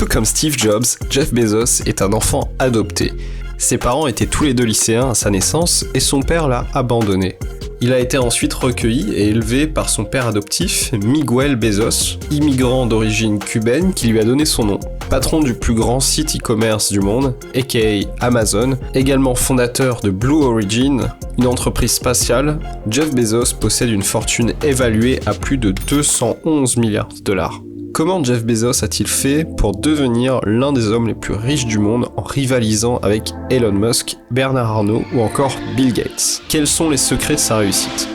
Tout comme Steve Jobs, Jeff Bezos est un enfant adopté. Ses parents étaient tous les deux lycéens à sa naissance et son père l'a abandonné. Il a été ensuite recueilli et élevé par son père adoptif, Miguel Bezos, immigrant d'origine cubaine qui lui a donné son nom. Patron du plus grand site e-commerce du monde, aka Amazon, également fondateur de Blue Origin, une entreprise spatiale, Jeff Bezos possède une fortune évaluée à plus de 211 milliards de dollars. Comment Jeff Bezos a-t-il fait pour devenir l'un des hommes les plus riches du monde en rivalisant avec Elon Musk, Bernard Arnault ou encore Bill Gates? Quels sont les secrets de sa réussite?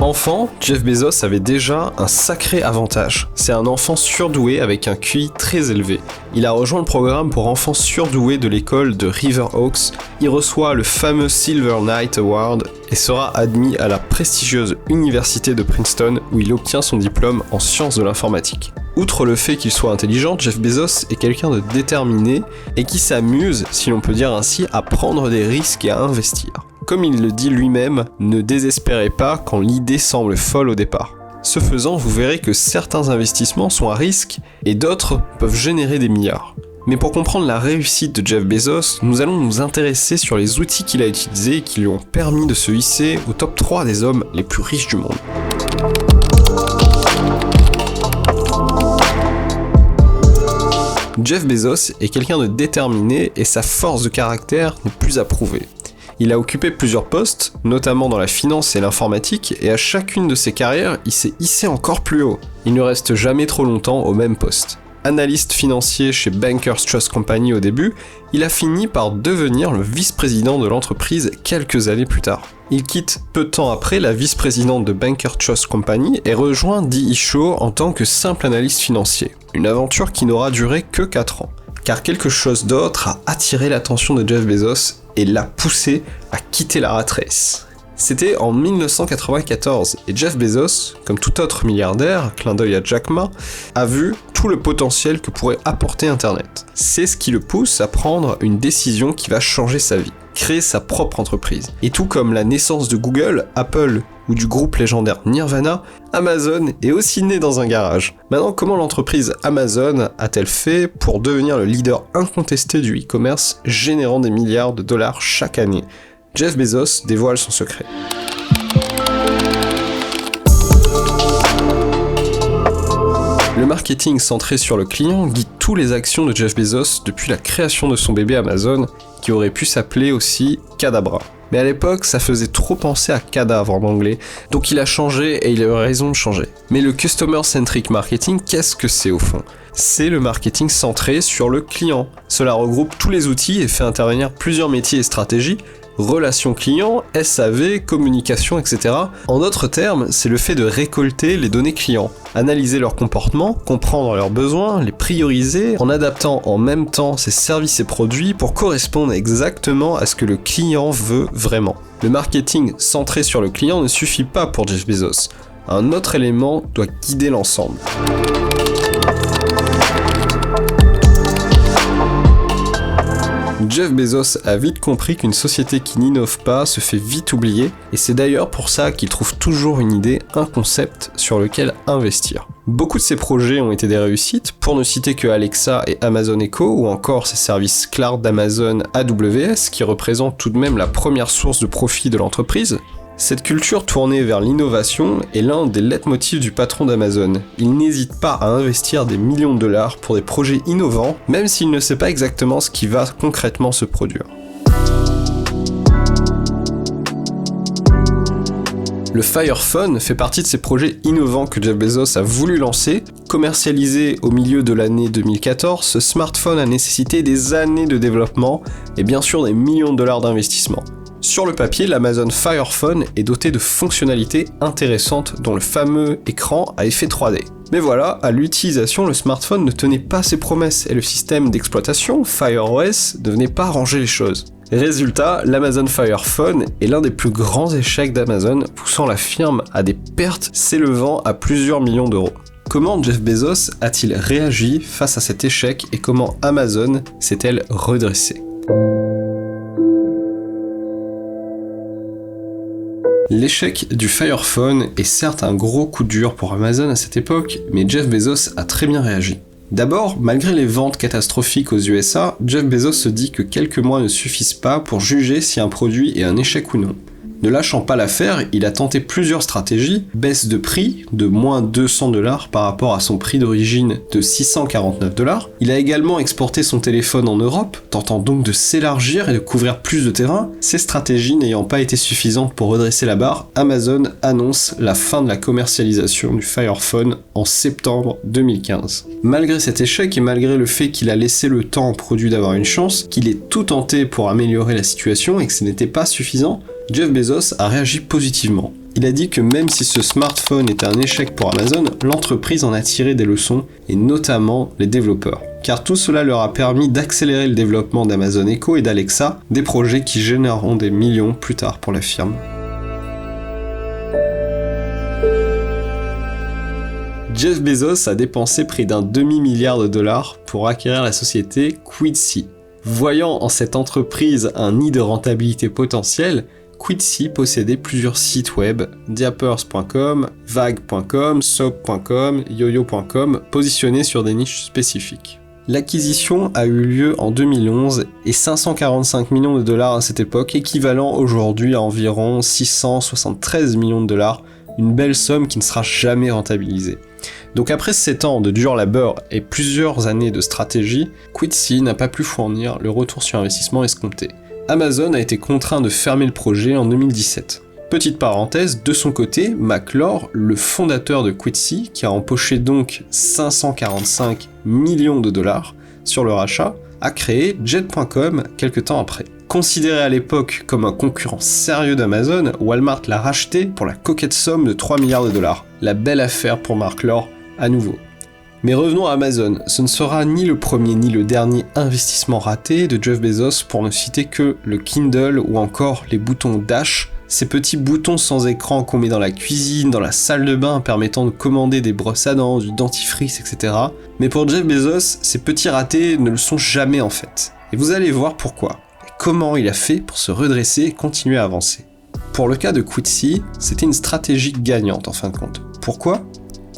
Enfant, Jeff Bezos avait déjà un sacré avantage. C'est un enfant surdoué avec un QI très élevé. Il a rejoint le programme pour enfants surdoués de l'école de Riverhawks. Il reçoit le fameux Silver Knight Award et sera admis à la prestigieuse université de Princeton où il obtient son diplôme en sciences de l'informatique. Outre le fait qu'il soit intelligent, Jeff Bezos est quelqu'un de déterminé et qui s'amuse, si l'on peut dire ainsi, à prendre des risques et à investir. Comme il le dit lui-même, ne désespérez pas quand l'idée semble folle au départ. Ce faisant, vous verrez que certains investissements sont à risque et d'autres peuvent générer des milliards. Mais pour comprendre la réussite de Jeff Bezos, nous allons nous intéresser sur les outils qu'il a utilisés et qui lui ont permis de se hisser au top 3 des hommes les plus riches du monde. Jeff Bezos est quelqu'un de déterminé et sa force de caractère n'est plus à prouver. Il a occupé plusieurs postes, notamment dans la finance et l'informatique, et à chacune de ses carrières, il s'est hissé encore plus haut. Il ne reste jamais trop longtemps au même poste. Analyste financier chez Bankers Trust Company au début, il a fini par devenir le vice-président de l'entreprise quelques années plus tard. Il quitte peu de temps après la vice-présidente de Bankers Trust Company et rejoint The Show en tant que simple analyste financier. Une aventure qui n'aura duré que 4 ans. Car quelque chose d'autre a attiré l'attention de Jeff Bezos et l'a poussé à quitter la rat race. C'était en 1994 et Jeff Bezos, comme tout autre milliardaire, clin d'œil à Jack Ma, a vu tout le potentiel que pourrait apporter Internet. C'est ce qui le pousse à prendre une décision qui va changer sa vie, créer sa propre entreprise. Et tout comme la naissance de Google, Apple ou du groupe légendaire Nirvana, Amazon est aussi né dans un garage. Maintenant, comment l'entreprise Amazon a-t-elle fait pour devenir le leader incontesté du e-commerce, générant des milliards de dollars chaque année? Jeff Bezos dévoile son secret. Le marketing centré sur le client guide toutes les actions de Jeff Bezos depuis la création de son bébé Amazon, qui aurait pu s'appeler aussi Cadabra. Mais à l'époque, ça faisait trop penser à cadavre en anglais, donc il a changé et il a eu raison de changer. Mais le Customer-Centric Marketing, qu'est-ce que c'est au fond? C'est le marketing centré sur le client. Cela regroupe tous les outils et fait intervenir plusieurs métiers et stratégies, relations clients, SAV, communication, etc. En d'autres termes, c'est le fait de récolter les données clients, analyser leur comportement, comprendre leurs besoins, les prioriser, en adaptant en même temps ses services et produits pour correspondre exactement à ce que le client veut vraiment. Le marketing centré sur le client ne suffit pas pour Jeff Bezos. Un autre élément doit guider l'ensemble. Jeff Bezos a vite compris qu'une société qui n'innove pas se fait vite oublier, et c'est d'ailleurs pour ça qu'il trouve toujours une idée, un concept sur lequel investir. Beaucoup de ses projets ont été des réussites, pour ne citer que Alexa et Amazon Echo, ou encore ses services cloud d'Amazon AWS, qui représentent tout de même la première source de profit de l'entreprise. Cette culture tournée vers l'innovation est l'un des leitmotifs du patron d'Amazon. Il n'hésite pas à investir des millions de dollars pour des projets innovants, même s'il ne sait pas exactement ce qui va concrètement se produire. Le Fire Phone fait partie de ces projets innovants que Jeff Bezos a voulu lancer. Commercialisé au milieu de l'année 2014, ce smartphone a nécessité des années de développement et bien sûr des millions de dollars d'investissement. Sur le papier, l'Amazon Fire Phone est doté de fonctionnalités intéressantes, dont le fameux écran à effet 3D. Mais voilà, à l'utilisation, le smartphone ne tenait pas ses promesses et le système d'exploitation, Fire OS, ne venait pas arranger les choses. Résultat, l'Amazon Fire Phone est l'un des plus grands échecs d'Amazon, poussant la firme à des pertes s'élevant à plusieurs millions d'euros. Comment Jeff Bezos a-t-il réagi face à cet échec et comment Amazon s'est-elle redressée ? L'échec du Fire Phone est certes un gros coup dur pour Amazon à cette époque, mais Jeff Bezos a très bien réagi. D'abord, malgré les ventes catastrophiques aux USA, Jeff Bezos se dit que quelques mois ne suffisent pas pour juger si un produit est un échec ou non. Ne lâchant pas l'affaire, il a tenté plusieurs stratégies, baisse de prix de moins $200 par rapport à son prix d'origine de $649. Il a également exporté son téléphone en Europe, tentant donc de s'élargir et de couvrir plus de terrain. Ces stratégies n'ayant pas été suffisantes pour redresser la barre, Amazon annonce la fin de la commercialisation du Fire Phone en septembre 2015. Malgré cet échec et malgré le fait qu'il a laissé le temps au produit d'avoir une chance, qu'il ait tout tenté pour améliorer la situation et que ce n'était pas suffisant, Jeff Bezos a réagi positivement. Il a dit que même si ce smartphone était un échec pour Amazon, l'entreprise en a tiré des leçons, et notamment les développeurs. Car tout cela leur a permis d'accélérer le développement d'Amazon Echo et d'Alexa, des projets qui généreront des millions plus tard pour la firme. Jeff Bezos a dépensé près d'un demi-milliard de dollars pour acquérir la société Quidsi. Voyant en cette entreprise un nid de rentabilité potentielle, Quidsi possédait plusieurs sites web, diapers.com, vague.com, soap.com, yoyo.com, positionnés sur des niches spécifiques. L'acquisition a eu lieu en 2011 et 545 millions de dollars à cette époque, équivalent aujourd'hui à environ 673 millions de dollars, une belle somme qui ne sera jamais rentabilisée. Donc après 7 ans de dur labeur et plusieurs années de stratégie, Quidsi n'a pas pu fournir le retour sur investissement escompté. Amazon a été contraint de fermer le projet en 2017. Petite parenthèse, de son côté, McClure, le fondateur de Quidsi, qui a empoché donc 545 millions de dollars sur le rachat, a créé Jet.com quelques temps après. Considéré à l'époque comme un concurrent sérieux d'Amazon, Walmart l'a racheté pour la coquette somme de 3 milliards de dollars. La belle affaire pour McClure à nouveau. Mais revenons à Amazon, ce ne sera ni le premier ni le dernier investissement raté de Jeff Bezos pour ne citer que le Kindle ou encore les boutons Dash, ces petits boutons sans écran qu'on met dans la cuisine, dans la salle de bain permettant de commander des brosses à dents, du dentifrice, etc. Mais pour Jeff Bezos, ces petits ratés ne le sont jamais en fait. Et vous allez voir pourquoi. Et comment il a fait pour se redresser et continuer à avancer. Pour le cas de Quidsi, c'était une stratégie gagnante en fin de compte. Pourquoi ?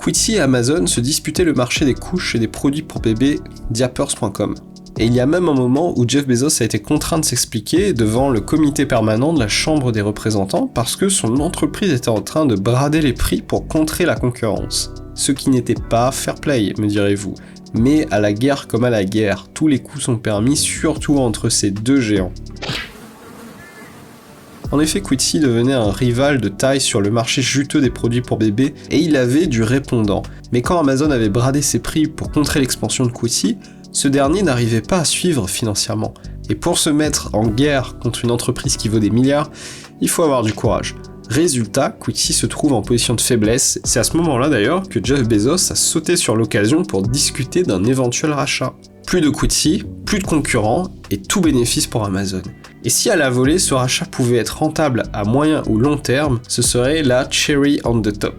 Quidsi et Amazon se disputaient le marché des couches et des produits pour bébés diapers.com. Et il y a même un moment où Jeff Bezos a été contraint de s'expliquer devant le comité permanent de la Chambre des représentants parce que son entreprise était en train de brader les prix pour contrer la concurrence. Ce qui n'était pas fair play, me direz-vous. Mais à la guerre comme à la guerre, tous les coups sont permis, surtout entre ces deux géants. En effet, Quidsi devenait un rival de taille sur le marché juteux des produits pour bébés et il avait du répondant. Mais quand Amazon avait bradé ses prix pour contrer l'expansion de Quidsi, ce dernier n'arrivait pas à suivre financièrement. Et pour se mettre en guerre contre une entreprise qui vaut des milliards, il faut avoir du courage. Résultat, Quidsi se trouve en position de faiblesse, c'est à ce moment-là d'ailleurs que Jeff Bezos a sauté sur l'occasion pour discuter d'un éventuel rachat. Plus de Quidsi, plus de concurrents et tout bénéfice pour Amazon. Et si à la volée ce rachat pouvait être rentable à moyen ou long terme, ce serait la cherry on the top.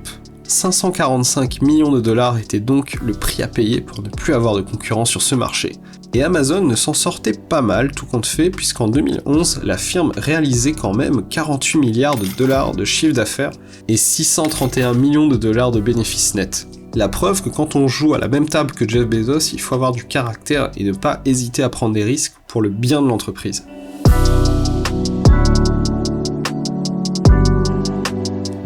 545 millions de dollars était donc le prix à payer pour ne plus avoir de concurrents sur ce marché. Et Amazon ne s'en sortait pas mal tout compte fait puisqu'en 2011, la firme réalisait quand même 48 milliards de dollars de chiffre d'affaires et 631 millions de dollars de bénéfices nets. La preuve que quand on joue à la même table que Jeff Bezos, il faut avoir du caractère et ne pas hésiter à prendre des risques pour le bien de l'entreprise.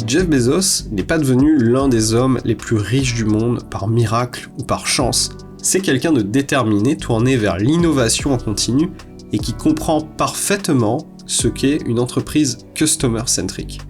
Jeff Bezos n'est pas devenu l'un des hommes les plus riches du monde par miracle ou par chance. C'est quelqu'un de déterminé, tourné vers l'innovation en continu et qui comprend parfaitement ce qu'est une entreprise customer-centric.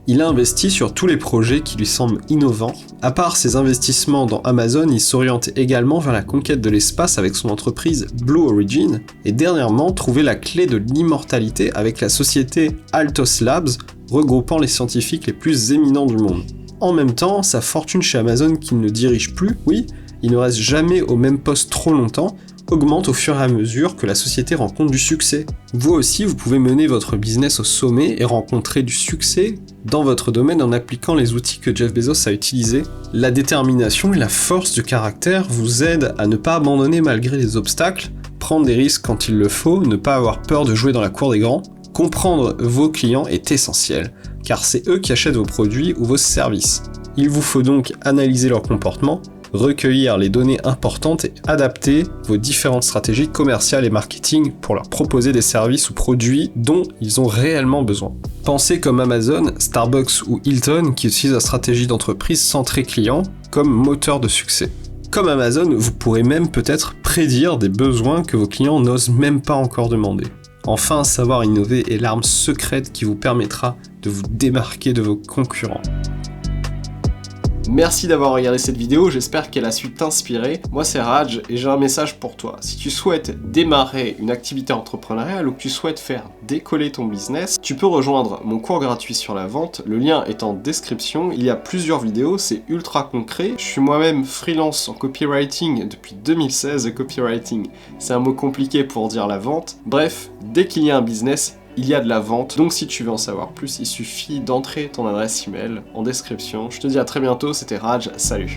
Il a investi sur tous les projets qui lui semblent innovants. À part ses investissements dans Amazon, il s'oriente également vers la conquête de l'espace avec son entreprise Blue Origin et dernièrement trouvé la clé de l'immortalité avec la société Altos Labs, regroupant les scientifiques les plus éminents du monde. En même temps, sa fortune chez Amazon qu'il ne dirige plus, oui, il ne reste jamais au même poste trop longtemps, augmente au fur et à mesure que la société rencontre du succès. Vous aussi, vous pouvez mener votre business au sommet et rencontrer du succès dans votre domaine en appliquant les outils que Jeff Bezos a utilisés. La détermination et la force de caractère vous aident à ne pas abandonner malgré les obstacles, prendre des risques quand il le faut, ne pas avoir peur de jouer dans la cour des grands. Comprendre vos clients est essentiel, car c'est eux qui achètent vos produits ou vos services. Il vous faut donc analyser leur comportement, recueillir les données importantes et adapter vos différentes stratégies commerciales et marketing pour leur proposer des services ou produits dont ils ont réellement besoin. Pensez comme Amazon, Starbucks ou Hilton qui utilisent la stratégie d'entreprise centrée client comme moteur de succès. Comme Amazon, vous pourrez même peut-être prédire des besoins que vos clients n'osent même pas encore demander. Enfin, savoir innover est l'arme secrète qui vous permettra de vous démarquer de vos concurrents. Merci d'avoir regardé cette vidéo, j'espère qu'elle a su t'inspirer. Moi c'est Raj et j'ai un message pour toi. Si tu souhaites démarrer une activité entrepreneuriale ou que tu souhaites faire décoller ton business, tu peux rejoindre mon cours gratuit sur la vente. Le lien est en description. Il y a plusieurs vidéos, c'est ultra concret. Je suis moi-même freelance en copywriting depuis 2016. Le copywriting, c'est un mot compliqué pour dire la vente. Bref, dès qu'il y a un business, il y a de la vente, donc si tu veux en savoir plus, il suffit d'entrer ton adresse email en description. Je te dis à très bientôt, c'était Raj, salut.